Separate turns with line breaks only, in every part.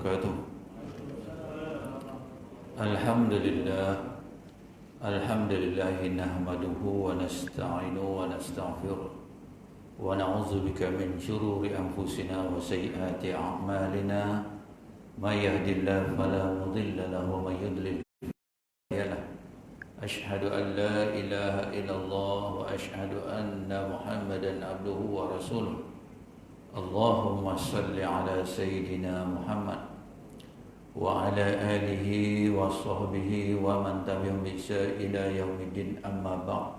wabarakatuh. Alhamdulillah, alhamdulillahi nahmaduhu wa nasta'inu wa nastaghfiruh wa na'udzu bika min syururi anfusina wa sayyiati a'malina. May yahdihillahu fala mudilla lahu wa may yudlil fala hadiya. Asyhadu an la ilaha illallah wa asyhadu anna Muhammadan abduhu wa rasuluh. Allahumma salli ala Sayyidina Muhammad wa ala alihi wa sahbihi wa man tabi'ahum bi ihsan ila yaumiddin, amma ba'd.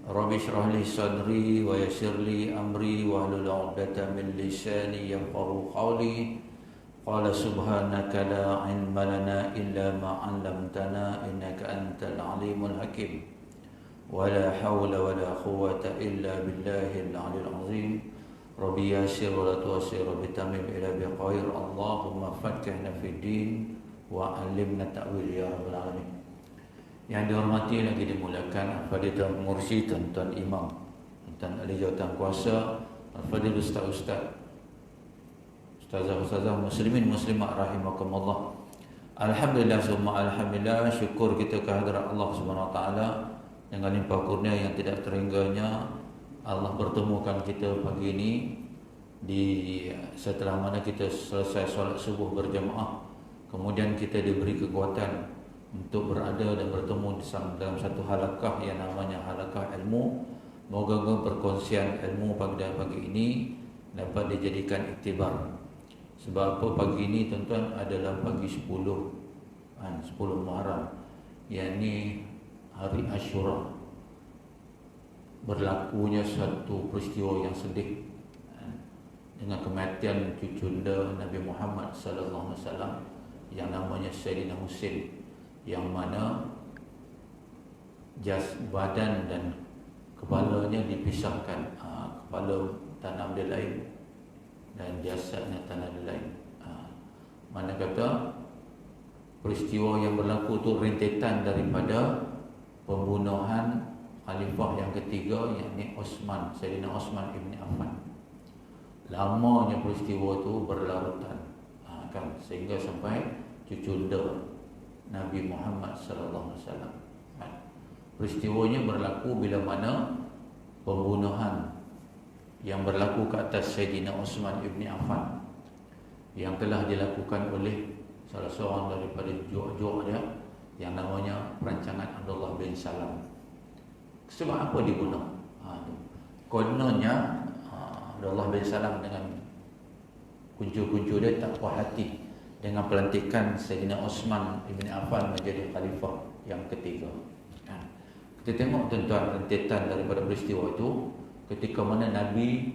Rabbi shrah li sadri wa yassir li amri wa hlul 'uqdatam min lisani yafqahu qawli. Qala subhanaka la 'ilma lana illa ma 'allamtana innaka antal 'alimul hakim. Wa la hawla wa la quwwata illa billahil 'aliyyil 'azim. Rabbi yassir wa la tu'assir bitamim ila biqair. Allahumma faqqihna fid din wa 'allimna ta'wil ya rabbal alamin. Yang dihormati lagi dimuliakan Al-Fadhil Mursyid, Tuan Imam, Tuan Ahli Jawatan Kuasa, Al-Fadhil Ustaz-Ustaz, Ustazah-Ustazah Muslimin Muslimat rahimakumullah. Alhamdulillah summa alhamdulillah, syukur kita kehadirat Allah Subhanahu Wa Taala dengan limpah kurnia yang tidak terhingganya. Allah pertemukan kita pagi ini setelah mana kita selesai solat subuh berjamaah. Kemudian kita diberi kekuatan untuk berada dan bertemu dalam satu halakah yang namanya halakah ilmu. Moga-moga perkongsian ilmu pada pagi ini dapat dijadikan iktibar. Sebab apa pagi ini tuan-tuan adalah pagi 10 Muharram, yakni hari Ashura. Berlakunya satu peristiwa yang sedih dengan kematian cucunda Nabi Muhammad sallallahu alaihi wasallam yang namanya Sayyidina Husain, yang mana badan dan kepalanya dipisahkan, kepala tanam dia lain dan jasadnya tanam dia lain. Mana kata peristiwa yang berlaku itu rentetan daripada pembunuhan khalifah yang ketiga, yakni Osman, Sayyidina Osman ibn Affan. Lamanya peristiwa itu berlarutan, kan, sehingga sampai cucunda Nabi Muhammad sallallahu alaihi wasallam. Peristiwanya berlaku bila mana pembunuhan yang berlaku ke atas Sayyidina Osman ibn Affan yang telah dilakukan oleh salah seorang daripada juak-juak dia yang namanya perancangan Abdullah bin Salam. Sebab apa dibunuh? Kononnya Abdullah bin Salam dengan kuncu-kuncu dia tak puas hati dengan pelantikan Sayyidina Osman ibn Affan menjadi khalifah yang ketiga. Kita tengok tuan-tuan rentetan daripada peristiwa itu ketika mana Nabi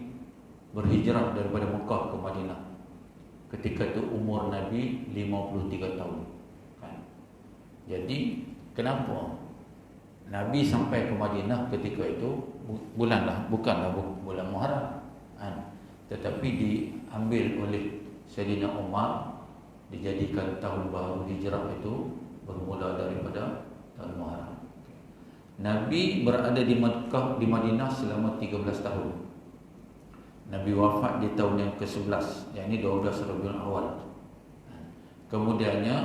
berhijrah daripada Mekah ke Madinah. Ketika itu umur Nabi 53 tahun. Jadi kenapa Nabi sampai ke Madinah ketika itu bukanlah bulan Muharram, tetapi diambil oleh Sayyidina Umar, dijadikan tahun baru hijrah itu bermula daripada tahun Muharram. Nabi berada di Mekah, di Madinah selama 13 tahun. Nabi wafat di tahun yang ke-11, yakni 12 Rabiul Awal. Kemudiannya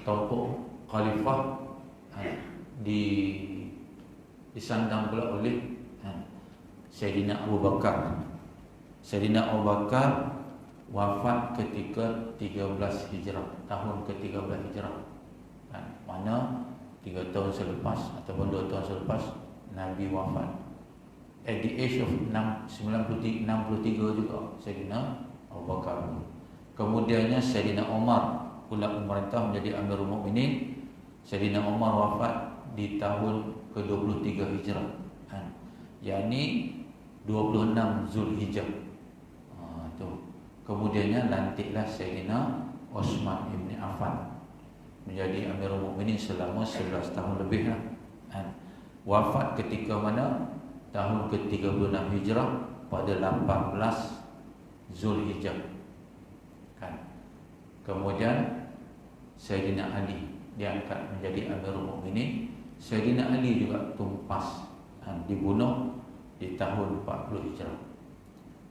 tampuk khalifah disandang pula oleh Sayyidina Abu Bakar. Sayyidina Abu Bakar wafat ketika 13 Hijrah, tahun ke-13 Hijrah. Mana 3 tahun selepas ataupun 2 tahun selepas Nabi wafat. At the age of 63 juga Sayyidina Abu Bakar. Kemudiannya Sayyidina Umar pula memerintah menjadi Amirul Mukminin. Sayyidina Umar wafat di tahun ke-23 Hijrah, yakni 26 Zulhijjah. Kemudiannya lantiklah Sayyidina Osman ibn Affan menjadi Amirul Mukminin selama 11 tahun lebih lah. Wafat ketika mana? Tahun ke-36 Hijrah pada 18 Zulhijjah. Kemudian Sayyidina Ali diangkat menjadi Amirul Mukminin. Sayyidina Ali juga tumpas, dibunuh di tahun 40 Hijrah.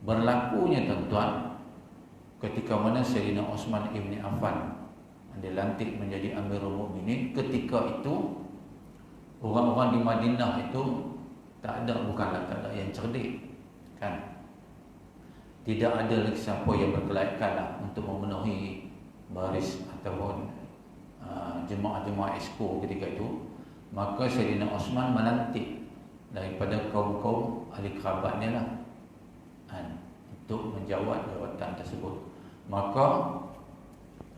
Berlakunya tuan-tuan ketika mana Sayyidina Osman Ibn Affan dilantik menjadi Amirul Mukminin, ketika itu orang-orang di Madinah itu bukanlah tak ada yang cerdik, kan? Tidak ada siapa yang berkelayakan untuk memenuhi baris ataupun jemaah-jemaah exco ketika itu. Maka Sayyidina Osman melantik daripada kaum-kaum ahli kerabatnya lah, untuk menjawat jawatan tersebut. Maka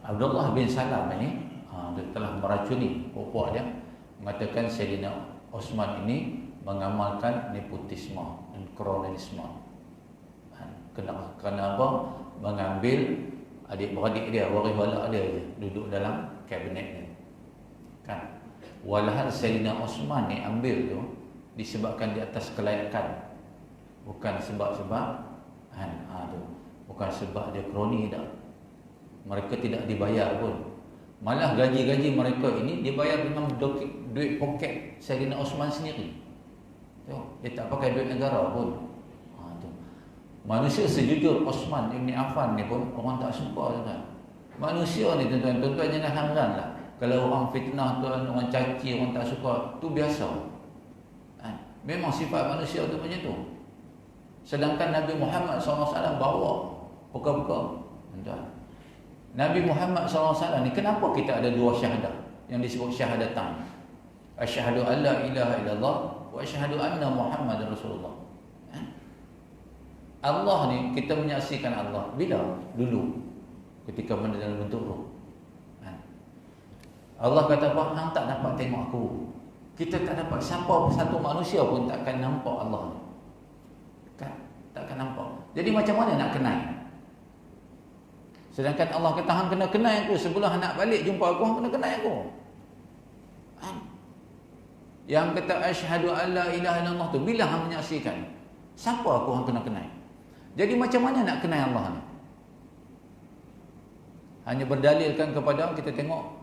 Abdullah bin Salam ini dia telah meracuni puak dia, mengatakan Sayyidina Osman ini mengamalkan nepotisme dan kronisme. Kenapa? Mengambil adik-beradik dia, waris-waris dia duduk dalam kabinetnya, kan? Walhal Sayyidina Osman ni ambil tu disebabkan di atas kelayakan, bukan sebab-sebab bukan sebab dia kroni dah. Mereka tidak dibayar pun. Malah gaji-gaji mereka ini dibayar dengan duit poket Sayyidina Osman sendiri. Dia tak pakai duit negara pun. Manusia sejujur Osman Ibn Affan ni pun orang tak suka, tuan. Manusia ni tuan-tuan jangan hanggan lah. Kalau orang fitnah tuan, orang caci, orang tak suka, tu biasa. Memang sifat manusia tu macam tu. Sedangkan Nabi Muhammad SAW bawa buka-buka, tuan. Nabi Muhammad SAW ni, kenapa kita ada dua syahadah yang disebut syahadatan? Asyhadu an la ilaha illallah wa asyhadu anna Muhammadar Rasulullah. Allah ni, kita menyaksikan Allah bila? Dulu ketika mana dalam bentuk roh. Allah kata apa? Hang tak dapat tengok aku. Kita tak dapat, siapa satu manusia pun takkan nampak Allah ni, kan? Takkan nampak. Jadi macam mana nak kenal? Sedangkan Allah kata hang kena kenal aku sebelum hang nak balik jumpa aku, hang kena kenal aku. Yang kata asyhadu an la ilaha illallah tu bila hang menyaksikan, siapa aku hang kena kenal. Jadi macam mana nak kenal Allah ni? Hanya berdalilkan kepada kita tengok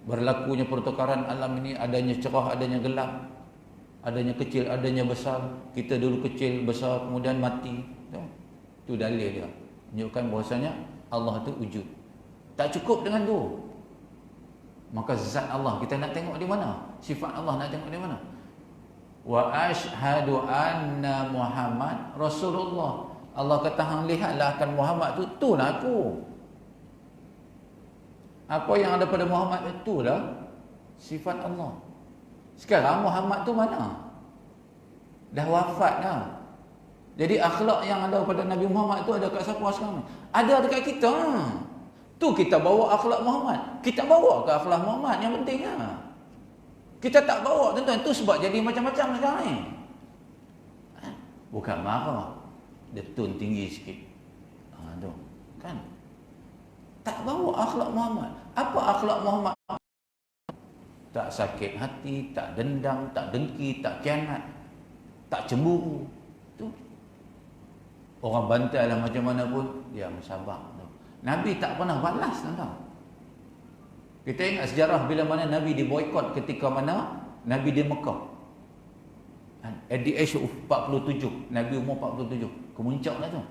berlakunya pertukaran alam ini, adanya cerah, adanya gelap, adanya kecil, adanya besar. Kita dulu kecil, besar, kemudian mati. Itu dalil dia, menunjukkan bahwasanya Allah itu wujud. Tak cukup dengan tu. Maka zat Allah kita nak tengok di mana? Sifat Allah nak tengok di mana? Wa asyhadu anna Muhammad Rasulullah. Allah kata hang lihatlah akan Muhammad tu lah aku. Apa yang ada pada Muhammad itulah sifat Allah. Sekarang Muhammad tu mana? Dah wafat dah. Jadi akhlak yang ada pada Nabi Muhammad tu ada kat siapa sekarang? Ada dekat kita. Tu kita bawa akhlak Muhammad. Kita bawa ke akhlak Muhammad yang pentingnya. Kita tak bawa, tuan-tuan. Tu sebab jadi macam-macam sekarang ni. Bukan marah, dia tone tinggi sikit. Tu kan? Tak bawa akhlak Muhammad. Apa akhlak Muhammad? Tak sakit hati, tak dendam, tak dengki, tak kianat, tak cemburu. Tu. Orang bantai lah macam mana pun, dia sabar. Nabi tak pernah balas, tuan-tuan. Kita ingat sejarah bila mana Nabi diboikot ketika mana Nabi di Mekah. At the age of 47, Nabi umur 47, kemuncak lah tu.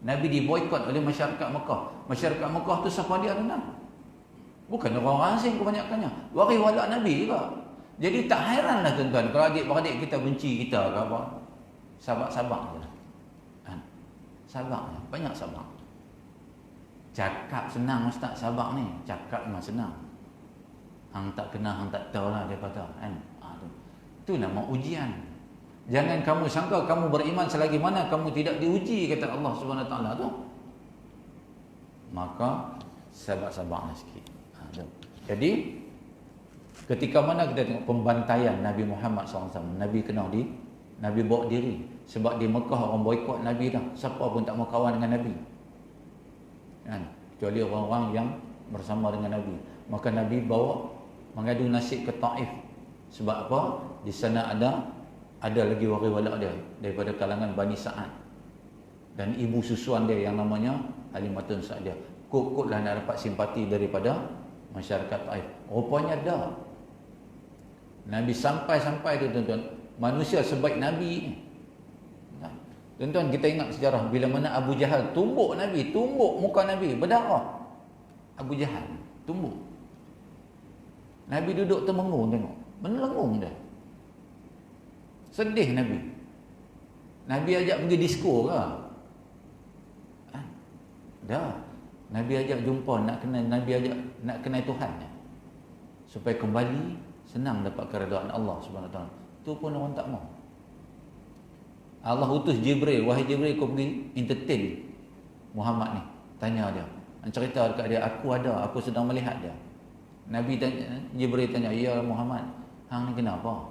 Nabi diboikot oleh masyarakat Mekah. Masyarakat Mekah tu siapa dia, tuan-tuan? Bukan orang asing kebanyakannya, waris-waris Nabi juga. Jadi tak hairanlah, tuan-tuan, kalau adik-beradik kita benci kita ke apa. Sabar-sabar je. Sabar, banyak sabar. Cakap senang ustaz, sabar ni. Cakap memang senang. Hang tak kenal, hang tak tahu lah dia kata. Itu nama ujian. Jangan kamu sangka kamu beriman selagi mana kamu tidak diuji, kata Allah Subhanahu Wa Taala tu. Maka sabar-sabarlah sikit. Jadi ketika mana kita tengok pembantaian Nabi Muhammad SAW, Nabi Nabi bawa diri. Sebab di Mekah orang boikot Nabi dah. Siapa pun tak mau kawan dengan Nabi. Kecuali orang-orang yang bersama dengan Nabi. Maka Nabi bawa mengadu nasib ke Taif. Sebab apa? Di sana ada lagi waris-waris dia daripada kalangan Bani Sa'ad. Dan ibu susuan dia yang namanya Halimatun Sa'diyah. Kok-koklah nak dapat simpati daripada masyarakat Taif. Rupanya dah. Nabi sampai tu, tuan-tuan, manusia sebaik Nabi ni. Tuan-tuan, kita ingat sejarah bila mana Abu Jahal tumbuk Nabi, tumbuk muka Nabi, berdarah. Abu Jahal tumbuk. Nabi duduk termengung tengok, menelengung dah. Sedih Nabi. Nabi ajak pergi disko ke? Dah. Nabi ajak jumpa, nak kenal Tuhan, supaya kembali senang dapat keredaan Allah Subhanahu Wa Taala. Tu pun orang tak mau. Allah utus Jibril, wahai Jibril, kau pergi entertain Muhammad ni, tanya dia, cerita dekat dia, aku sedang melihat dia. Nabi tanya, Jibril tanya, ya Muhammad, hang ni kenapa?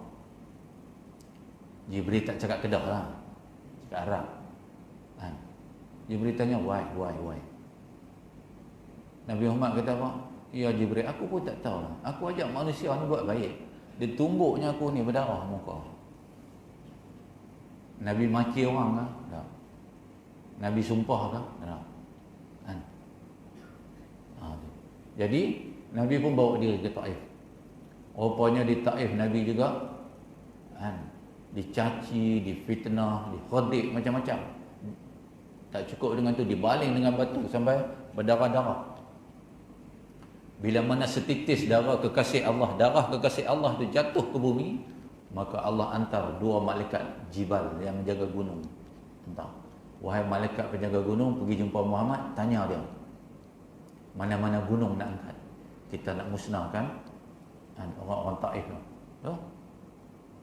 Jibril tak cakap Kedah lah, cakap Arab. Jibril tanya, why? Nabi Muhammad kata apa? Ya Jibril, aku pun tak tahu lah. Aku ajak manusia ni buat baik, dia tumbuknya aku ni berdarah muka. Nabi maki orang ke? Tak. Nabi sumpah ke? Tak. Jadi Nabi pun bawa dia ke Taif. Rupanya di Taif Nabi juga dicaci, difitnah, dikhadik macam-macam. Tak cukup dengan tu, dibaling dengan batu sampai berdarah-darah. Bila mana setitis darah kekasih Allah tu jatuh ke bumi, maka Allah hantar dua malaikat jibal yang menjaga gunung. Entah, wahai malaikat penjaga gunung, pergi jumpa Muhammad, tanya dia, mana-mana gunung nak angkat, kita nak musnahkan orang-orang Taif tu.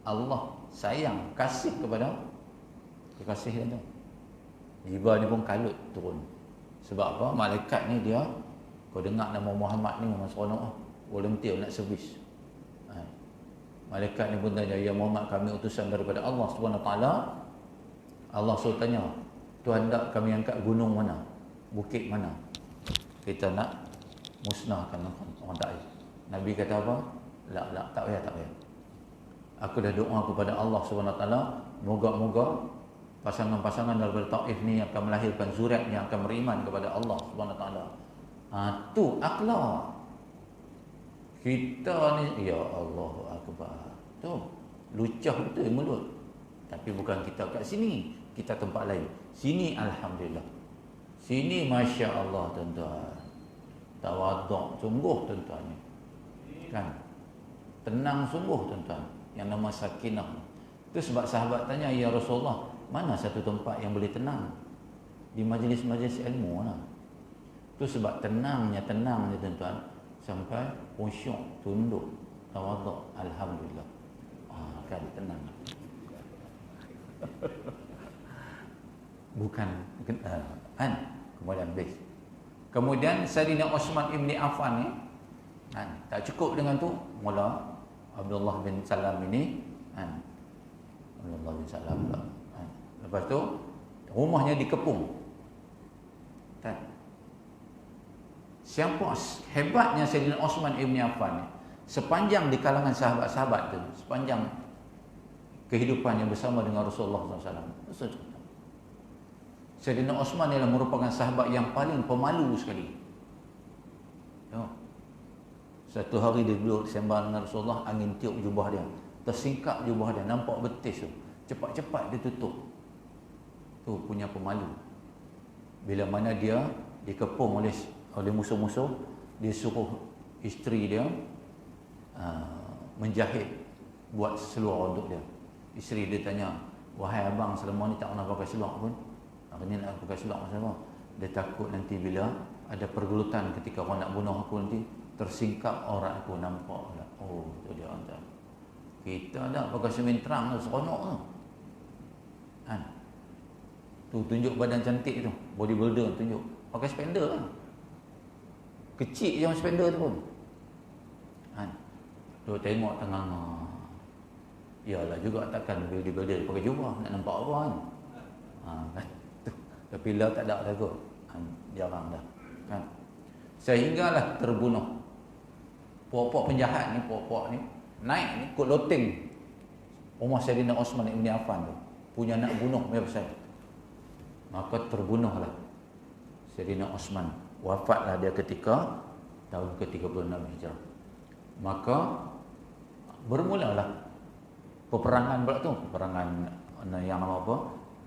Allah sayang, kasih kepada kekasih dia tu. Jibal ni pun kalut turun. Sebab apa? Malaikat ni dia, kau dengar nama Muhammad ni memang seronok, volunteer nak servis. Malaikat ni pun tanya, ya Muhammad, kami utusan daripada Allah Subhanahu Wa Taala. Allah suruh tanya, Tuhan hendak kami angkat gunung mana, bukit mana, kita nak musnahkan orang Taif. Nabi kata apa? Tak payah. Aku dah doa kepada Allah Subhanahu Wa Taala, moga-moga pasangan-pasangan daripada Taif ni akan melahirkan zuriat yang akan beriman kepada Allah Subhanahu Wa Taala. Tu akhlak kita ni. Ya Allahu Akbar. Tu lucah betul mulut. Tapi bukan kita kat sini, kita tempat lain. Sini alhamdulillah, sini masya Allah tuan-tuan, tawaduk sungguh tuan-tuan ni, kan, tenang sungguh tuan-tuan, yang nama sakinah. Tu sebab sahabat tanya, ya Rasulullah, mana satu tempat yang boleh tenang? Di majlis-majlis ilmu lah. Tu sebab tenangnya tuan-tuan, sampai khusyuk, tunduk, tawaduk, alhamdulillah. Kan tenang. Bukan kemudian base. Kemudian Sayyidina Uthman ibn Affan ni tak cukup dengan tu, mula Abdullah bin Salam ini Abdullah bin Salam pula. Lepas tu rumahnya dikepung. Siapa hebatnya Sayyidina Uthman ibn Affan ni, sepanjang di kalangan sahabat-sahabat tu, sepanjang kehidupannya bersama dengan Rasulullah SAW, Sayyidina Uthman ialah merupakan sahabat yang paling pemalu sekali. Satu hari dia duduk sembang dengan Rasulullah, angin tiup jubah dia, tersingkap jubah dia, nampak betis tu, cepat-cepat dia tutup. Tu punya pemalu. Bila mana dia dikepung oleh musuh-musuh, dia suruh isteri dia menjahit buat seluar untuk dia. Isteri dia tanya, wahai abang, selama ni tak pernah pakai seluar pun, akhirnya nak pakai seluar macam apa? Dia takut nanti bila ada pergelutan ketika orang nak bunuh aku, nanti tersingkap orang aku, nampak tak? Oh, itu dia orang. Kita dah pakai semen terang tu, seronok tu. Tu tunjuk badan cantik tu, bodybuilder tunjuk, pakai spender lah. Kecil je macam spender tu pun. Tu tengok tengah. Yalah juga takkan bodybuilder pakai jubah, nak nampak apa kan? Tapi lah tak ada kot. Jarang dah. Kan? Sehinggalah terbunuh. Puak-puak penjahat ni, puak-puak ni naik ni ikut loteng rumah Sayyidina Uthman ibn Affan tu, punya nak bunuh besar. Maka terbunuhlah Sayyidina Uthman. Wafatlah dia ketika tahun ke-36 Hijrah. Maka bermulalah peperangan pula tu, peperangan yang nama apa?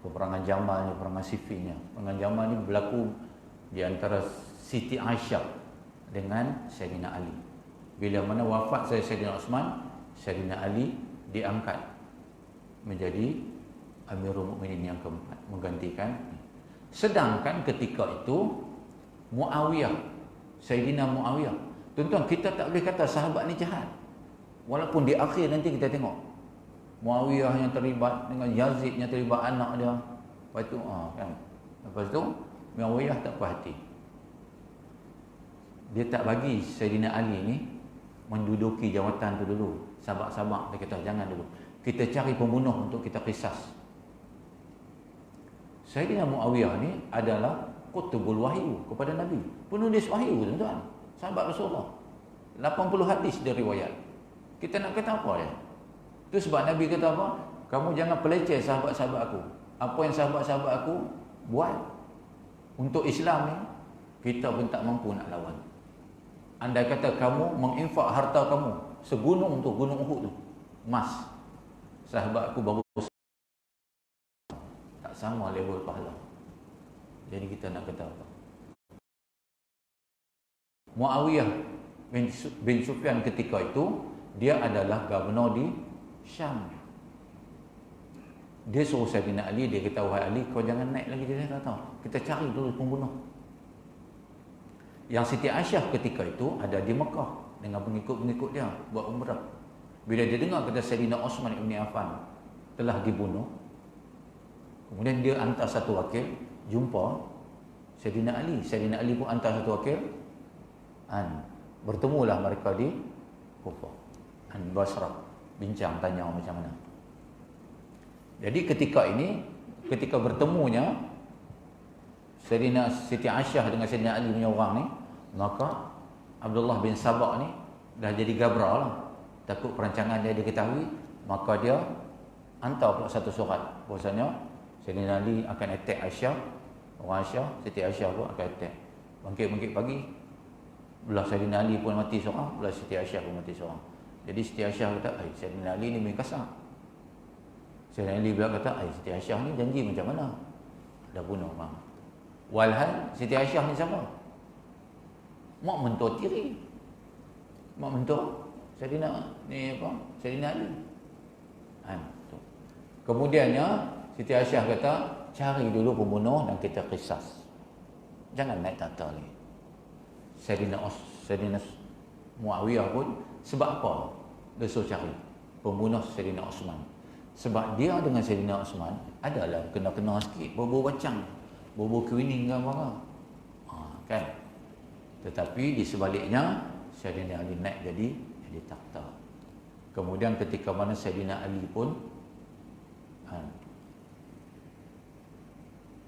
peperangan Jamal ni, peperangan Siffin. Peperangan Jamal ni berlaku di antara Siti Aisyah dengan Sayyidina Ali. Bila mana wafat Sayyidina Osman, Sayyidina Ali diangkat menjadi Amirul Mukminin yang keempat, menggantikan. Sedangkan ketika itu Muawiyah, Sayyidina Muawiyah, tuan-tuan, kita tak boleh kata sahabat ni jahat. Walaupun di akhir nanti kita tengok Muawiyah yang terlibat dengan Yazid yang terlibat anak dia. Lepas tu kan. Lepas tu Muawiyah tak puas hati. Dia tak bagi Sayyidina Ali ni menduduki jawatan tu dulu. Sabar-sabar, dia kata jangan dulu. Kita cari pembunuh untuk kita qisas. Sayyidina Muawiyah ni adalah Qutbul Wahyu kepada Nabi. Penulis wahyu, tuan-tuan. Sahabat Rasulullah. 80 hadis dia riwayat. Kita nak kata apa dia? Itu sebab Nabi kata apa? Kamu jangan peleceh sahabat-sahabat aku. Apa yang sahabat-sahabat aku buat untuk Islam ni, kita pun tak mampu nak lawan. Andai kata kamu menginfak harta kamu segunung untuk gunung Uhud tu, emas, sahabat aku baru tak sama level pahala. Jadi kita nak kata apa? Muawiyah bin Sufyan ketika itu, dia adalah gubernur di Syam. Dia suruh Sayyidina Ali, dia kata, wahai Ali, kau jangan naik lagi. Dia kata, kita cari dulu pembunuh. Yang Siti Aisyah ketika itu ada di Mekah dengan pengikut-pengikut dia buat umrah. Bila dia dengar kata Sayyidina Osman Ibn Affan telah dibunuh, kemudian dia hantar satu wakil jumpa Sayyidina Ali. Sayyidina Ali pun hantar satu wakil, bertemulah mereka di Kufah, Basrah, bincang tanya macam mana. Jadi ketika bertemunya Sayyidina Siti Aisyah dengan Sayyidina Ali punya orang ni, maka Abdullah bin Sabah ni dah jadi gabra lah. Takut perancangan dia diketahui, maka dia hantar pula satu surat bahawasanya Sayyidina Ali akan attack Aisyah, orang Aisyah, Siti Aisyah pun akan attack. Bangkit-bangkit pagi, belah Sayyidina Ali pun mati seorang, belah Siti Aisyah pun mati seorang. Jadi Siti Aisyah kata, Sayyidina Ali ni main kasar. Sayyidina Ali pula kata, Siti Aisyah ni janji macam mana? Dah bunuh orang. Walhal Siti Aisyah ni siapa? Mak mentua tiri. Mak mentua Sayyidina ni apa? Sayyidina Ali. Kemudiannya Siti Aisyah kata, cari dulu pembunuh dan kita qisas. Jangan naik tata ni. Sayyidina Muawiyah pun sebab apa? Dia suruh cari pembunuh Sayyidina Osman. Sebab dia dengan Sayyidina Osman adalah kena-kena sikit, berbau bacang, berbau kewining ke apa kan. Tetapi di sebaliknya Sayyidina Ali naik jadi takhta. Kemudian ketika mana Sayyidina Ali pun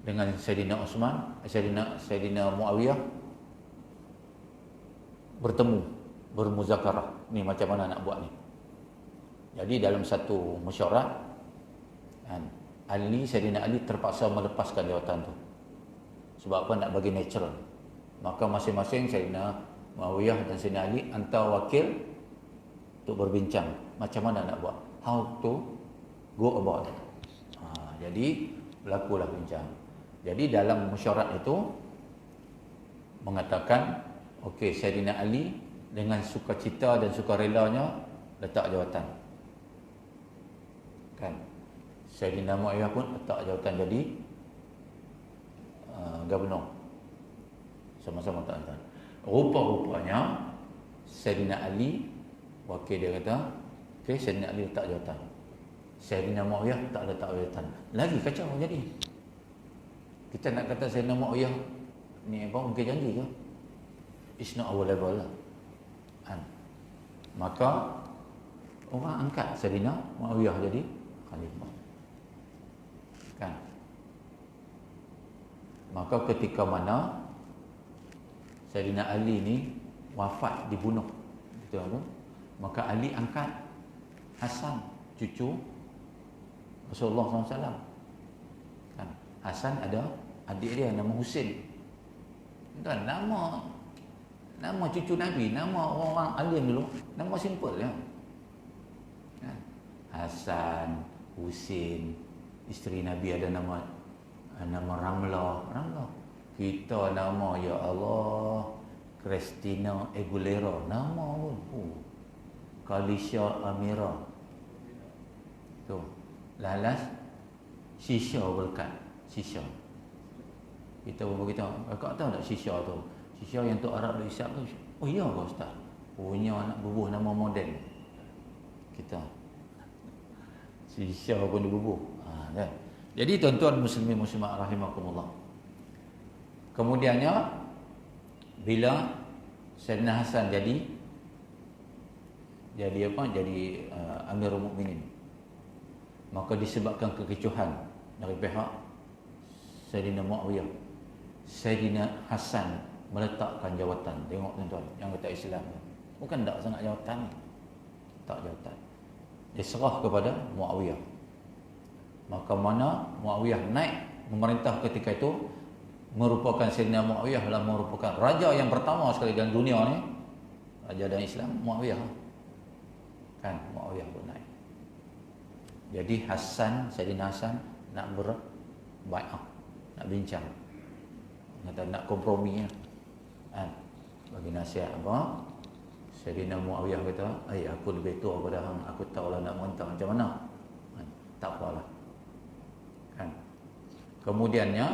dengan Sayyidina Osman, Sayyidina Muawiyah bertemu, bermuzakarah. Ni macam mana nak buat ni. Jadi dalam satu mesyuarat, Sayyidina Ali terpaksa melepaskan jawatan tu. Sebab apa? Nak bagi natural. Maka masing-masing Sayyidina Muawiyah dan Sayyidina Ali hantar wakil untuk berbincang macam mana nak buat, how to go about. Jadi berlakulah bincang. Jadi dalam mesyuarat itu mengatakan, okey, Sayyidina Ali dengan sukacita dan sukarelanya letak jawatan. Kan? Sayyidina Muawiyah pun letak jawatan jadi gubernur. Sama-sama tak letak. Rupa-rupanya Sayyidina Ali, wakil dia kata, okey, Sayyidina Ali letak jawatan. Sayyidina Muawiyah tak letak jawatan. Lagi kacau jadi. Kita nak kata Sayyidina Muawiyah ni apa, mungkin janji ke? It's not our level lah. Maka orang angkat Sayyidina Muawiyah jadi khalifah. Kan? Maka ketika mana Sayyidina Ali ni wafat, dibunuh, betul, maka Ali angkat Hasan, cucu Rasulullah SAW. Kan? Hasan ada adik dia nama Husin. Tuan, nama cucu Nabi, nama orang-orang alim dulu, nama simple ya. Kan? Hasan, Husin, Isteri Nabi ada nama Ramlah. Kita nama, ya Allah, Christina Aguilera, nama pun. Kalisha Amira. Tu. Lalas Shisha berkat. Shisha. Kita beritahu, kau tahu tak Shisha tu? Shisha yang Tok Arab dah isap tu. Oh iya ke Ustaz? Punya anak bubuh nama moden. Kita. Shisha pun dibubuh. Kan? Jadi tuan-tuan muslimin muslimat rahimakumullah. Kemudiannya bila Sayyidina Hasan jadi Amirul Mukminin, maka disebabkan kekecohan dari pihak Sayyidina Muawiyah, Sayyidina Hasan meletakkan jawatan. Tengok tuan-tuan, yang kata Islam bukan tak sangat jawatan, tak jawatan. Dia serah kepada Muawiyah. Maka mana Muawiyah naik memerintah ketika itu, merupakan Sayyidina Muawiyah adalah merupakan raja yang pertama sekali dalam dunia ni, raja dan Islam, Muawiyah. Kan Muawiyah pun naik. Jadi Sayyidina Hasan nak berbai'ah, nak bincang, nak kompromi kan. Bagi nasihat apa? Sayyidina Muawiyah kata, aku lebih tua pada hang, aku tahulah nak merintah macam mana. Tak apalah. Kan. Kemudiannya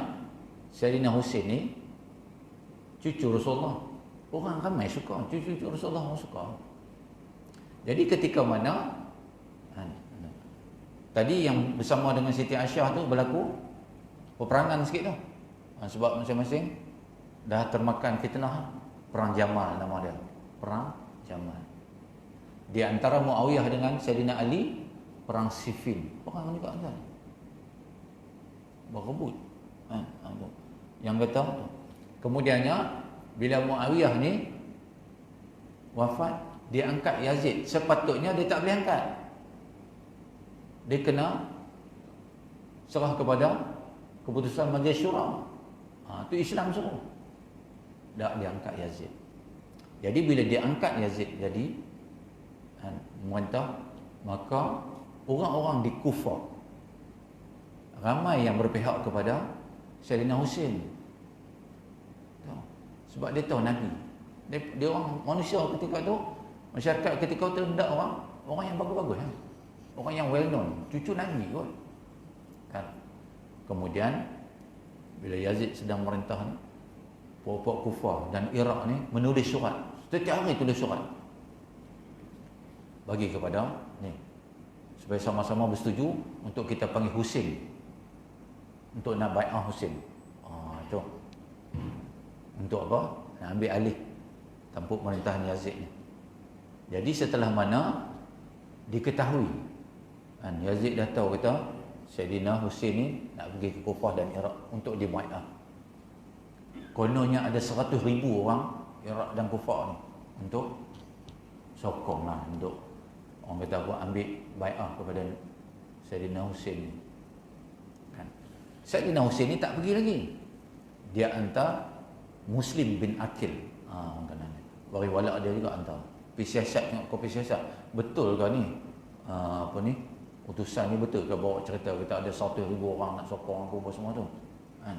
Sayyidina Husain ni cucu Rasulullah. Orang ramai suka, cucu Rasulullah orang suka. Jadi ketika mana tadi yang bersama dengan Siti Aisyah tu berlaku peperangan sikit tu. Sebab masing-masing dah termakan fitnah. Perang Jamal nama dia. Perang Jamal. Di antara Muawiyah dengan Sayyidina Ali, perang Siffin. Perang juga kan. Berebut. Yang kata kemudiannya bila Muawiyah ni wafat, dia angkat Yazid. Sepatutnya dia tak boleh angkat. Dia kena serah kepada keputusan Majlis Syura. Itu Islam suruh. Tak dia angkat Yazid. Jadi bila dia angkat Yazid jadi memerintah, maka orang-orang di Kufah ramai yang berpihak kepada Sayyidina Husain. Sebab dia tahu Nabi. Dia orang manusia ketika tu, masyarakat ketika tu hendak orang yang bagus-bagus kan? Orang yang well known, cucu Nabi kot. Kan. Kemudian bila Yazid sedang merintah ni, puak-puak Kufah dan Iraq ni menulis surat. Setiap hari tulis surat. Bagi kepada ni, supaya sama-sama bersetuju untuk kita panggil Husain, untuk nak bai'ah Husain. Itu. Untuk apa? Nak ambil alih tampuk pemerintahan Yazid ni. Jadi setelah mana diketahui Yazid dah tahu kata Sayyidina Husain ni nak pergi ke Kufah dan Iraq untuk dibai'ah. Kononnya ada 100,000 orang Iraq dan Kufah ni untuk sokonglah, untuk orang kata apa, ambil bai'ah kepada Sayyidina Husain ni. Kan. Sayyidina Husain ni tak pergi lagi. Dia hantar Muslim bin Aqil. Bagi walak dia juga hantar. Pergi siasat, tengok kopi siasat. Betul ke ni? Utusan ni betul ke bawa cerita kita ada 100,000 orang nak sokong aku apa semua tu. Kan?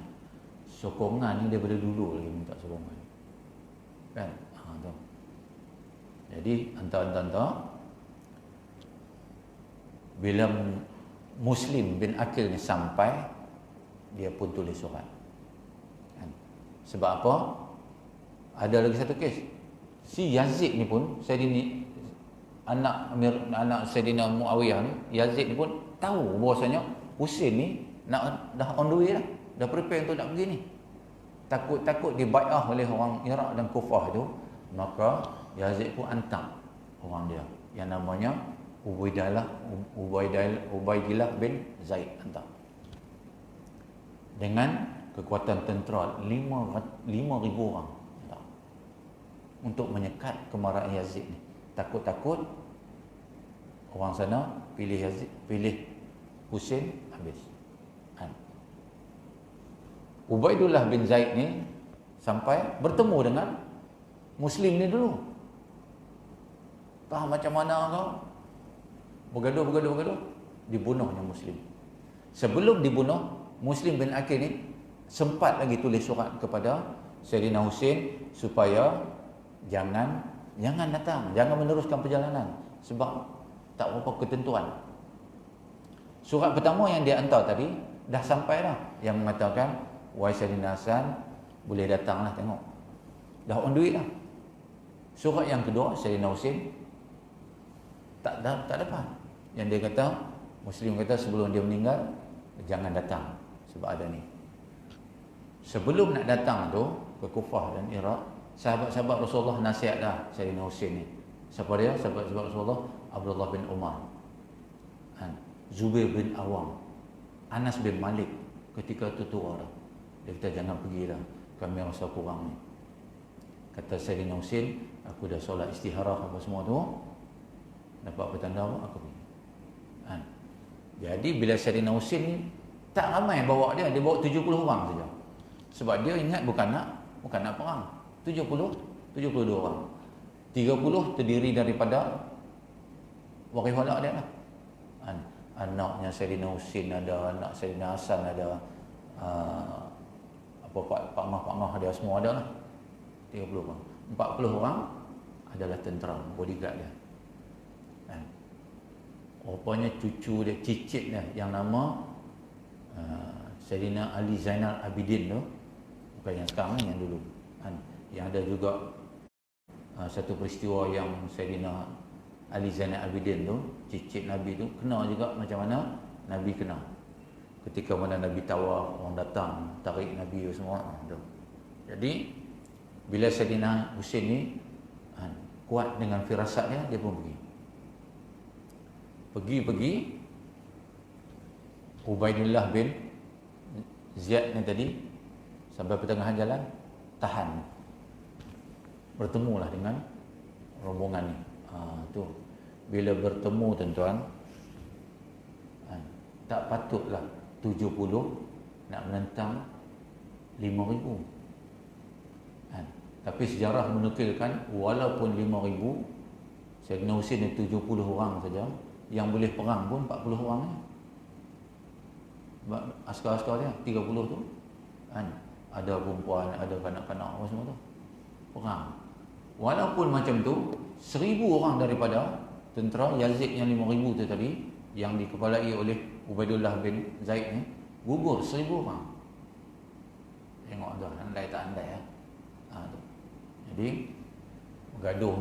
Sokongan ni daripada dulu lagi minta sokongan. Kan? Tu. Jadi hantar-hantar bila Muslim bin Aqil ni sampai, dia pun tulis surat. Kan? Sebab apa? Ada lagi satu kes. Si Yazid ni pun, anak Sayyidina Muawiyah ni, Yazid ni pun tahu bahawasanya Husain ni dah on the way dah. Dah prepare untuk nak pergi ni. Takut dibai'ah oleh orang Iraq dan Kufah tu, maka Yazid pun hantar orang dia yang namanya Ubaidillah bin Zaid, hantar dengan kekuatan tentera 5,000 orang untuk menyekat kemarahan Yazid ni. Takut orang sana pilih Yazid, pilih Husain, habis. Ubaidullah bin Zaid ni sampai bertemu dengan Muslim ni dulu. Tahu macam mana kau? Bergaduh, dibunuhnya Muslim. Sebelum dibunuh, Muslim bin Aqil ni sempat lagi tulis surat kepada Sayyidina Husin supaya jangan datang, jangan meneruskan perjalanan sebab tak berapa ketentuan. Surat pertama yang dia hantar tadi dah sampai dah, yang mengatakan wahai Sayyidina Hasan, boleh datanglah tengok. Dah on the way dah. Surat yang kedua Sayyidina Husin tak dapat. Yang dia kata, Muslim kata sebelum dia meninggal jangan datang sebab ada ni. Sebelum nak datang tu ke Kufah dan Iraq, sahabat-sahabat Rasulullah nasihat dah Sayyidina Husin ni. Siapa dia? Sahabat-sahabat Rasulullah, Abdullah bin Umar, Zubair bin Awam, Anas bin Malik. Ketika tu tua dah, dia kata jangan pergilah, kami rasa kurang ni. Kata Sayyidina Husin, aku dah solat istiharah apa semua tu, dapat petanda aku pergi. Jadi bila Sayyidina Husin ni tak ramai bawa dia bawa 70 orang saja. Sebab dia ingat bukan nak perang. 72 orang. 30 terdiri daripada waris-waris dia lah. Anaknya Sayyidina Husin ada, anak Sayyidina Hasan ada, Pak Mah dia semua ada lah. 30 orang. 40 orang adalah tentera, bodyguard dia. Rupanya cucu dia, cicit dia yang nama Sayyidina Ali Zainal Abidin tu, bukan yang sekarang ni, yang dulu. Yang ada juga satu peristiwa yang Sayyidina Ali Zainal Abidin tu, cicit Nabi tu, kena juga macam mana Nabi kena. Ketika mana Nabi tawaf, orang datang tarik Nabi semua tu. Jadi bila Sayyidina Husin ni kuat dengan firasat dia pun pergi Ubaidillah bin Ziyad ni tadi sampai pertengahan jalan tahan, bertemulah dengan rombongan ni. Tu bila bertemu tuan-tuan, tak patutlah 70 nak menentang 5,000. Tapi sejarah menukilkan walaupun 5,000, Sayyidina Husin ni 70 orang saja, yang boleh perang pun 40 orang ni. Askar-askar dia 30 tu ada perempuan, ada kanak-kanak apa semua tu, perang. Walaupun macam tu, 1,000 orang daripada tentera Yazid yang 5,000 tu tadi, yang dikepalai oleh Ubaidullah bin Zaid ni, gugur 1,000 orang. Tengok dah, andai tak andai tu. Jadi bergaduh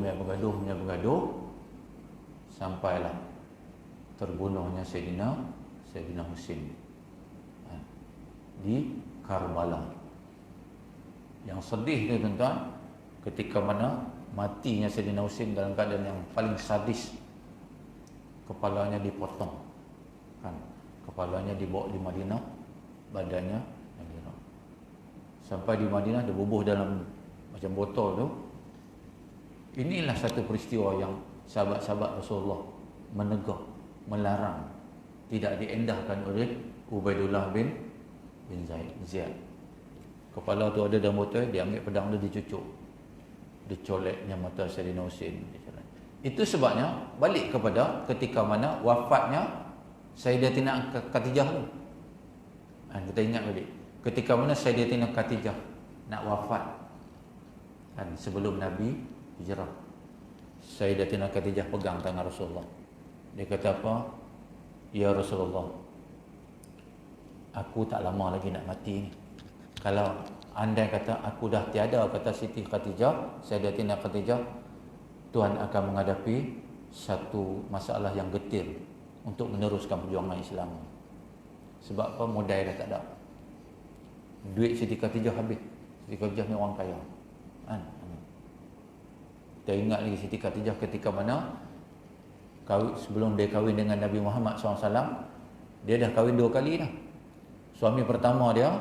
sampailah terbunuhnya Sayyidina Husin di Karbala. Yang sedih tu tuan-tuan, ketika mana matinya Sayyidina Husin dalam keadaan yang paling sadis. Kepalanya dipotong, kepalanya dibawa di Madinah, badannya sampai di Madinah dia bubuh dalam macam botol tu. Inilah satu peristiwa yang sahabat-sahabat Rasulullah menegak, melarang, tidak diendahkan oleh Ubaidullah bin Ziyad. Kepala tu ada dalam botol, dia ambil pedang dia, dicucuk, dicoleknya mata Sayyidina Husin. Itu sebabnya balik kepada ketika mana wafatnya Sayyidatina Khadijah tu. Kita ingat balik ketika mana Sayyidatina Khadijah nak wafat sebelum Nabi hijrah. Sayyidatina Khadijah pegang tangan Rasulullah. Dia kata apa? Ya Rasulullah, aku tak lama lagi nak mati ni. Kalau andai kata aku dah tiada, kata Siti Khadijah, Sayyidatina Khadijah, Tuhan akan menghadapi satu masalah yang getir untuk meneruskan perjuangan Islam. Sebab apa? Modal dah tak ada. Duit Siti Khadijah habis. Siti Khadijah ni orang kaya. Kita ingat lagi Siti Khadijah ketika mana sebelum dia kahwin dengan Nabi Muhammad SAW, dia dah kahwin 2 kali dah. Suami pertama dia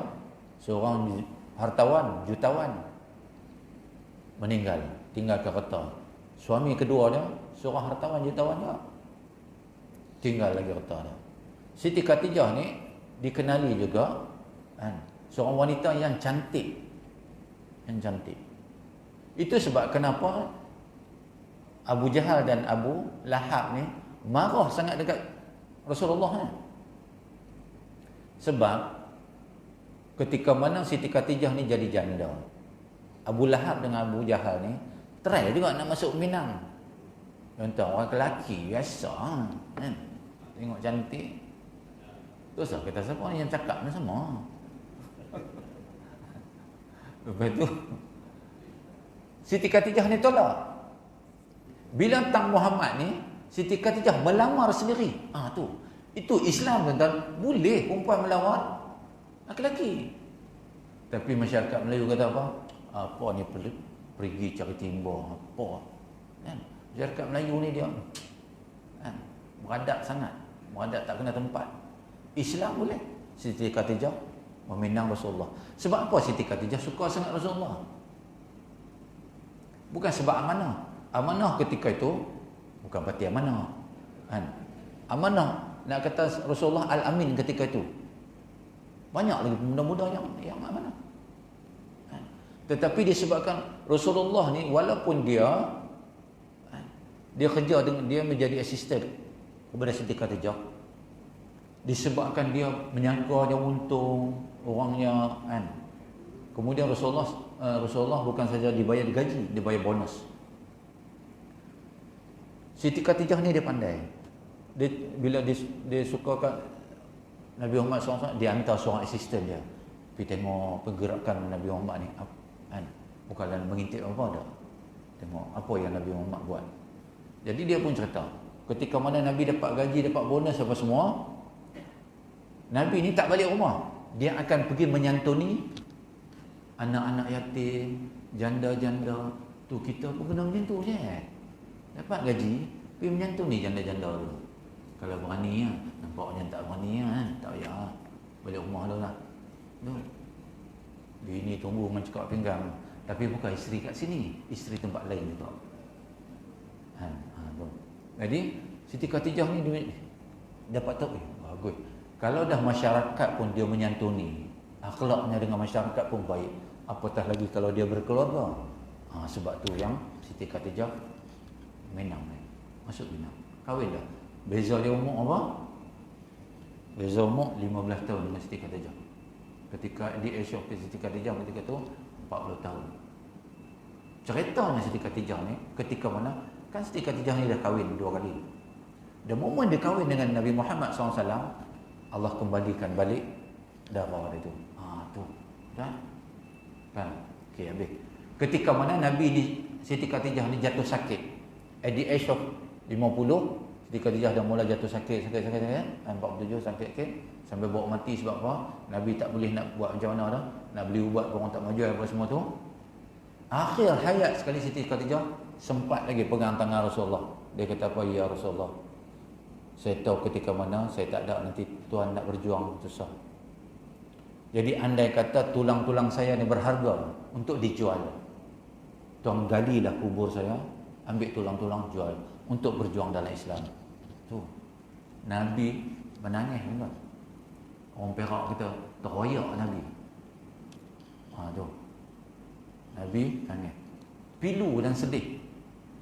seorang hartawan, jutawan, meninggal, tinggal ke harta. Suami kedua dia seorang hartawan, jutawan juga, tinggal lagi harta dia. Siti Khadijah ni dikenali juga seorang wanita yang cantik. Itu sebab kenapa Abu Jahal dan Abu Lahab ni marah sangat dekat Rasulullah ni. Sebab ketika mana Siti Khatijah ni jadi janda, Abu Lahab dengan Abu Jahal ni try juga nak masuk Minang. Contoh orang lelaki biasa kan, tengok cantik, terus kata siapa yang cakap ni sama. Lepas tu Siti Khatijah ni tolak. Bila tang Muhammad ni, Siti Khatijah melamar sendiri. Itu Islam, tuan-tuan. Boleh perempuan melawat laki-laki. Tapi masyarakat Melayu kata apa? Apa ni pergi cari timba apa? Kan? Masyarakat Melayu ni dia kan, beradat sangat. Beradat tak kena tempat. Islam boleh. Siti Khatijah meminang Rasulullah. Sebab apa Siti Khatijah suka sangat Rasulullah? Bukan sebab amanah. Amanah ketika itu bukan parti amanah. Kan? Amanah nak kata Rasulullah Al-Amin ketika itu. Banyak lagi muda-muda yang amanah. Kan? Tetapi disebabkan Rasulullah ni walaupun dia kerja dengan dia menjadi asisten kepada Siti Khatijah, disebabkan dia menyangka dia untung orangnya kan. Kemudian Rasulullah bukan saja dibayar gaji, dibayar bonus. Siti Khatijah ni dia pandai. Bila dia suka kat Nabi Muhammad SAW, dia hantar seorang asisten dia pergi tengok pergerakan Nabi Muhammad ni kan? Bukan mengintip apa dah. Tengok apa yang Nabi Muhammad buat. Jadi dia pun cerita, ketika mana Nabi dapat gaji, dapat bonus apa semua, Nabi ni tak balik rumah. Dia akan pergi menyantuni anak-anak yatim, janda-janda. Tu kita pun kena macam tu je. Dapat gaji, pergi menyantuni janda-janda tu. Kalau berani lah. Nampaknya tak berani lah. Tak payah. Balik rumah tu lah. Tu. Bini tunggu mencekak pinggang. Tapi bukan isteri kat sini. Isteri tempat lain juga. Jadi Siti Khatijah ni dia dapat tahu, bagus. Kalau dah masyarakat pun dia menyantuni, akhlaknya dengan masyarakat pun baik. Apatah lagi kalau dia berkeluarga. Sebab tu yang Siti Khatijah Minang ni. Masuk Minang. Kahwin dah. Beza dia umur apa? Beza umur 15 tahun dengan Siti Khatijah. Ketika di age of Siti Khatijah ketika tu 40 tahun. Ceritanya Siti Khatijah ni ketika mana kan Siti Khatijah ni dah kahwin 2 kali. Dan momen dia kahwin dengan Nabi Muhammad SAW, Allah kembalikan balik darah dia tu. Tu. Dah. Kan? Okey, habis. Ketika mana Siti Khatijah ni jatuh sakit. At the age of 50, Siti Khatijah dah mula jatuh sakit. 47 sakit sampai bawa mati. Sebab apa? Nabi tak boleh nak buat macam mana dah. Nak beli ubat pun orang tak maju apa semua tu. Akhir hayat sekali Siti Khatijah sempat lagi pegang tangan Rasulullah. Dia kata apa? Ya Rasulullah, saya tahu ketika mana saya tak ada, nanti Tuhan nak berjuang susah. Jadi andai kata tulang-tulang saya ni berharga untuk dijual, Tuhan galilah kubur saya, ambil tulang-tulang jual untuk berjuang dalam Islam. Tu Nabi menangis kan? Orang Perak kita teroyak Nabi. Tu Nabi nangis, pilu dan sedih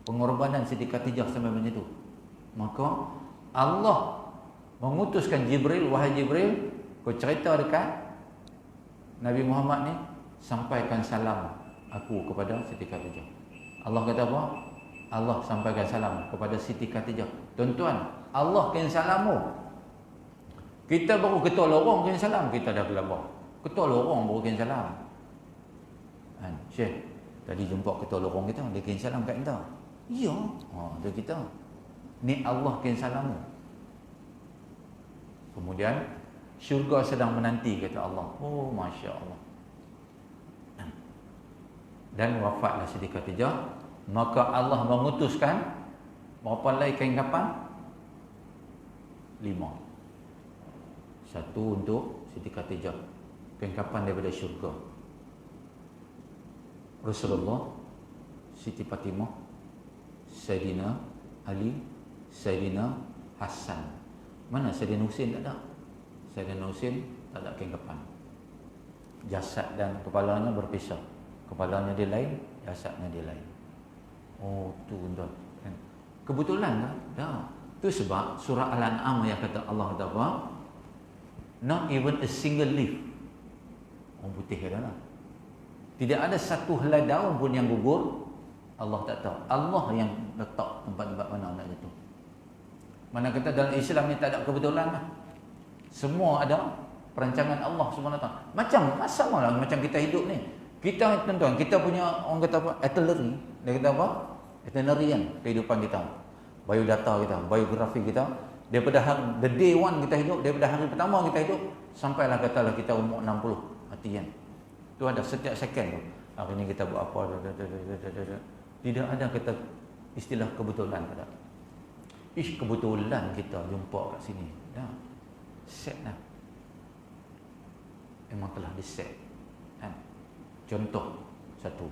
pengorbanan Siti Khatijah sampai macam tu. Maka Allah mengutuskan Jibril, wahai Jibril, kau cerita dekat Nabi Muhammad ni, sampaikan salam aku kepada Siti Khatijah. Allah kata apa? Allah sampaikan salam kepada Siti Khatijah. Tuan-tuan, Allah kirim salammu. Kita baru ketua lorong kirim salam, kita dah gelabah. Ketua lorong baru kirim salam. Syekh, tadi jumpa ketua lorong kita, dia kirim salam kat kita. Ya, tu kita. Ni Allah kirim salammu. Kemudian syurga sedang menanti, kata Allah. Oh, Masya Allah. Dan wafatlah Siti Khatijah. Maka Allah mengutuskan berapa helai kain kafan? 5. 1 untuk Siti Khatijah, kain kafan daripada syurga. Rasulullah, Siti Fatimah, Sayyidina Ali, Sayyidina Hasan. Mana Sayyidina Husin? Tak ada. Sayyidina Husin tak ada kain kafan. Jasad dan kepalanya berpisah. Kepalanya dia lain, jasadnya dia lain. Oh, tu tuan. Kebetulan tak? Dah. Tu sebab surah Al-An'am yang kata Allah kata apa? Not even a single leaf. Orang putih kata lah. Tidak ada satu helai daun pun yang gugur. Allah tak tahu. Allah yang letak tempat-tempat mana nak jatuh. Mana kata dalam Islam ni tak ada kebetulan lah. Semua ada perancangan Allah SWT. Macam sama lah macam kita hidup ni. Kita tuan-tuan, kita punya orang kata apa? Itinerary. Dia kata apa? Itinerary kan kehidupan kita. Biodata kita, biografi kita. Daripada the day one kita hidup, daripada hari pertama kita hidup sampailah katalah kita umur 60 mati kan. Tu ada setiap second tu. Hari ni kita buat apa? Tidak ada kata istilah kebetulan tak ada. Kebetulan kita jumpa kat sini. Dah. Set dah. Memang telah di-set. Kan? Contoh satu.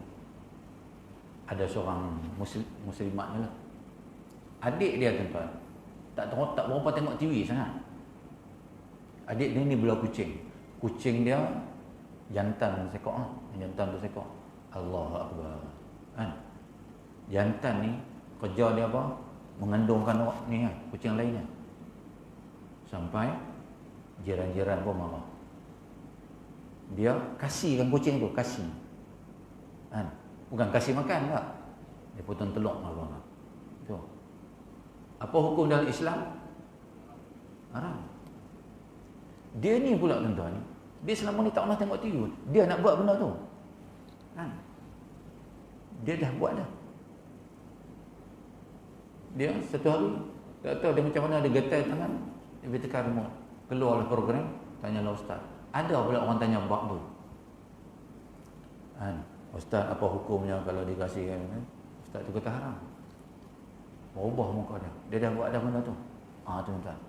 Ada seorang muslimat ni lah. Adik dia tuan-tuan. Tak berapa tengok TV sangat. Adik dia ni belah kucing. Kucing dia jantan sekok ah. Jantan tu sekok. Allahu akbar. Kan? Jantan ni kerja dia apa? Mengandungkan ni kan, kucing lainnya. Sampai jiran-jiran pun marah. Dia kasihkan kucing tu, kasih. Kan? Bukan kasih makan tak. Dia potong telur marah. Tu. Apa hukum dalam Islam? Haram. Dia ni pula tuan-tuan, dia selama ni tak pernah tengok TV. Dia nak buat benda tu. Kan? Dia dah buat dah. Dia satu hari, tak tahu dia macam mana, dia getar tangan, dia tekan remote. Keluarlah program, tanyalah ustaz. Ada pula orang tanya bab tu. Kan? Ustaz, apa hukumnya kalau dikasih kan? Ustaz tu kata haram. Berubah muka dia. Dia dah buat dah benda tu. Tuan-tuan.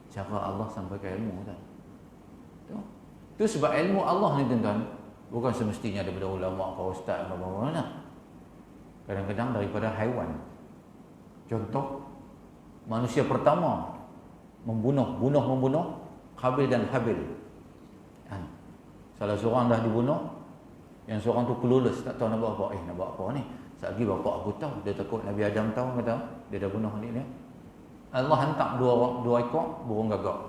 Cara Allah sampaikan ilmu tuan. Tu sebab ilmu Allah ni tuan-tuan, bukan semestinya daripada ulama atau ustaz atau apa-apa. Kadang-kadang daripada haiwan. Contoh, manusia pertama membunuh Qabil dan Habil. Salah seorang dah dibunuh, yang seorang tu clueless, tak tahu nak buat apa. Nak buat apa ni? Sekali bapak aku tahu, dia takut Nabi Adam tahu, kata dia dah bunuh adik dia. Allah hantar dua ekor burung gagak.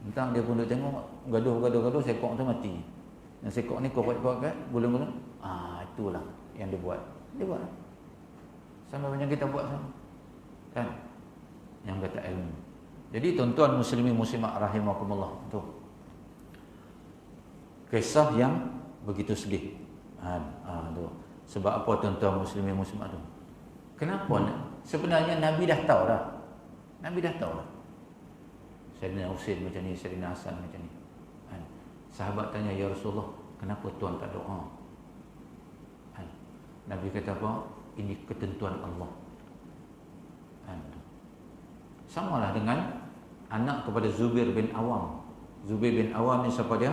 Entah dia pun duk tengok, gaduh, seekor tu mati. Yang seekor ni korek-korek, gulung-gulung. Itulah yang dia buat. Dia buat. Sama macam kita buat sama. Kan? Yang kata ilmu. Jadi tuan-tuan muslimin muslimat rahimakumullah, tu. Kisah yang begitu sedih. Tu. Sebab apa tuan-tuan muslimin muslimat tu? Kenapa? Sebenarnya Nabi dah tahu dah. Nabi dah tahu dah. Sayyidina Husain macam ni, Sayyidina Hasan macam ni. Sahabat tanya, ya Rasulullah, kenapa tuan tak doa? Nabi kata apa? Ini ketentuan Allah. Sama lah dengan anak kepada Zubair bin Awam. Zubair bin Awam ni siapa dia?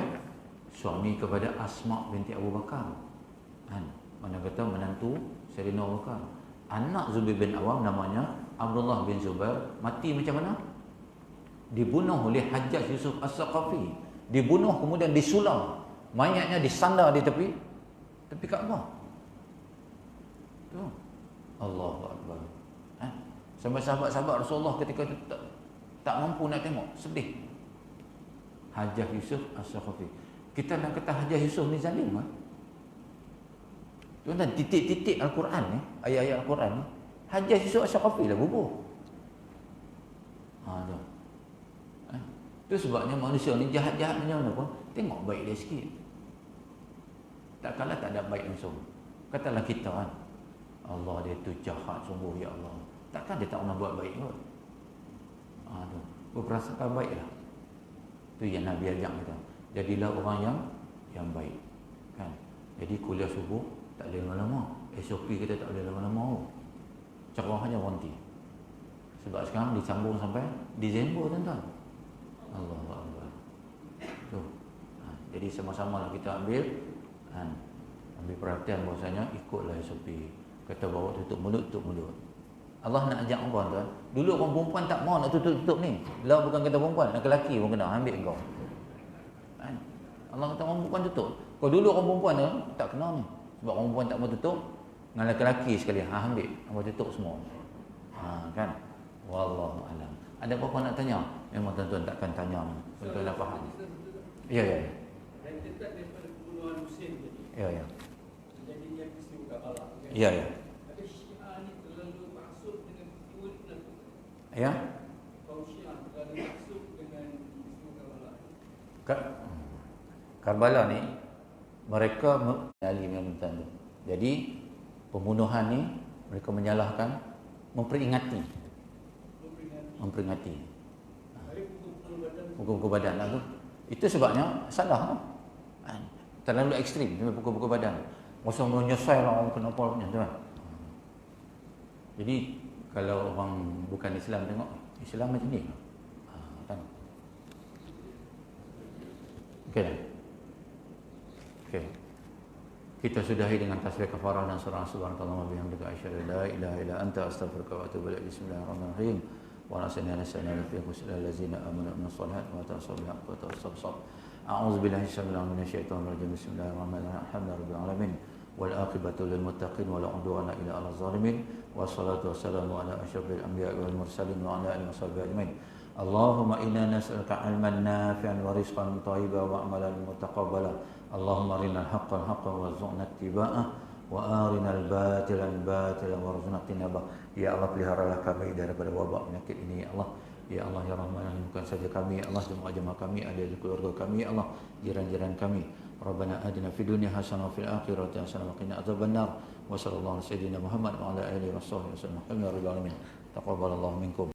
Suami kepada Asma binti Abu Bakar. Mana kata menantu Sayyidina Abu Bakar. Anak Zubair bin Awam namanya Abdullah bin Zubair. Mati macam mana? Dibunuh oleh Hajjaj Yusuf As-Saqafi. Dibunuh kemudian disulam. Mayatnya disandar di tepi Kaabah. Allahu Akbar. Sampai sahabat-sahabat Rasulullah ketika itu tak mampu nak tengok, sedih. Hajjaj Yusuf As-Saqafi. Kita nak kata Hajjaj Yusuf ni zalim kan? Tuan-tuan, titik-titik Al-Quran ni, ayat-ayat Al-Quran ni, Hajjaj Yusuf As-Saqafi lah gugur. Itu sebabnya manusia ni jahat-jahat macam mana pun, tengok baik dia sikit. Tak kalah tak ada baik langsung. Katalah kita kan, Allah dia tu jahat sungguh ya Allah. Takkan dia tak pernah buat baik kot. Berprasangka baiklah. Itu yang Nabi ajak kita. Jadilah orang yang baik. Kan? Jadi kuliah subuh tak boleh lama-lama. SOP kita tak boleh lama-lama. Cerahannya berhenti. Sebab sekarang disambung sampai Disember tuan-tuan. Allahu Akbar. Tu. Jadi sama-sama lah kita ambil perhatian bahasanya ikutlah SOP. Kata bawa tutup mulut. Allah nak ajak orang tuan. Dulu orang perempuan tak mau nak tutup ni. Lah bukan kata perempuan, nak lelaki pun kena ambil kau. Allah kata orang perempuan tutup. Kalau dulu orang perempuan tu tak kena ni. Sebab orang perempuan tak mau tutup, dengan lelaki sekali ambil, apa tutup semua. Kan? Wallahu alam. Ada apa-apa nak tanya? Memang tuan-tuan takkan tanya. Tuan-tuan dah faham. Ya, ya.
Dan tetap daripada pembunuhan Husain tadi.
Ya, ya.
Jadi dia peristiwa Karbala.
Ya, ya.
Tapi Syiah ni terlalu maksud dengan peristiwa itu lah.
Ya.
Kaum Syiah terlalu maksud dengan peristiwa Karbala.
Karbala ni mereka Ali memang tu. Jadi pembunuhan ni mereka menyalahkan memperingati. Pukul-pukul badan lah tu. Itu sebabnya salah. Terlalu ekstrim sampai pukul-pukul badan. Masa menyesal lah orang kenapa punya tu kan. Jadi kalau orang bukan Islam tengok Islam macam ni. Kan. Okey. Okey. Kita sudahi dengan tasbih kafarah dan surah subhanallah wa bihamdika asyhadu an la ilaha illa anta astaghfiruka wa atubu ilaik. Bismillahirrahmanirrahim. Wa rasulina sallallahu alaihi wasallam allazina amanu min shalihat wa tawassaw bil haqqi wa tawassaw bis sabr. A'udzu billahi minasyaitonir rajim. Bismillahirrahmanirrahim. Alhamdulillahirabbil alamin. Wal aqibatu lil muttaqin wa la udwana illa 'alal zalimin. Wassalatu wassalamu ala asyrafil anbiya'i wal mursalin wa ala alihi washabbihi ajmain. Allahumma inna nas'aluka 'ilman nafi'an wa rizqan thayyiban wa 'amalan mutaqabbalan. Allahumma arinal haqqal haqqan warzuqna ittiba'ah wa arinal batilan batilan warzuqna ijtinabah. Ya Allah, peliharalah kami daripada wabak penyakit ini, ya Allah. Ya Allah, ya Rahman, bukan saja kami, ya Allah, jemaah-jemaah kami, ahli keluarga kami, ya Allah, jiran-jiran kami. Rabbana atina fid dunya hasanah wa fil akhirati hasanah wa qina adzabannar. Wa sallallahu alaihi wa sallam Muhammad wa ala alihi wa sahbihi wasallam. Alhamdulillahirabbil alamin. Taqabbalallahu minkum.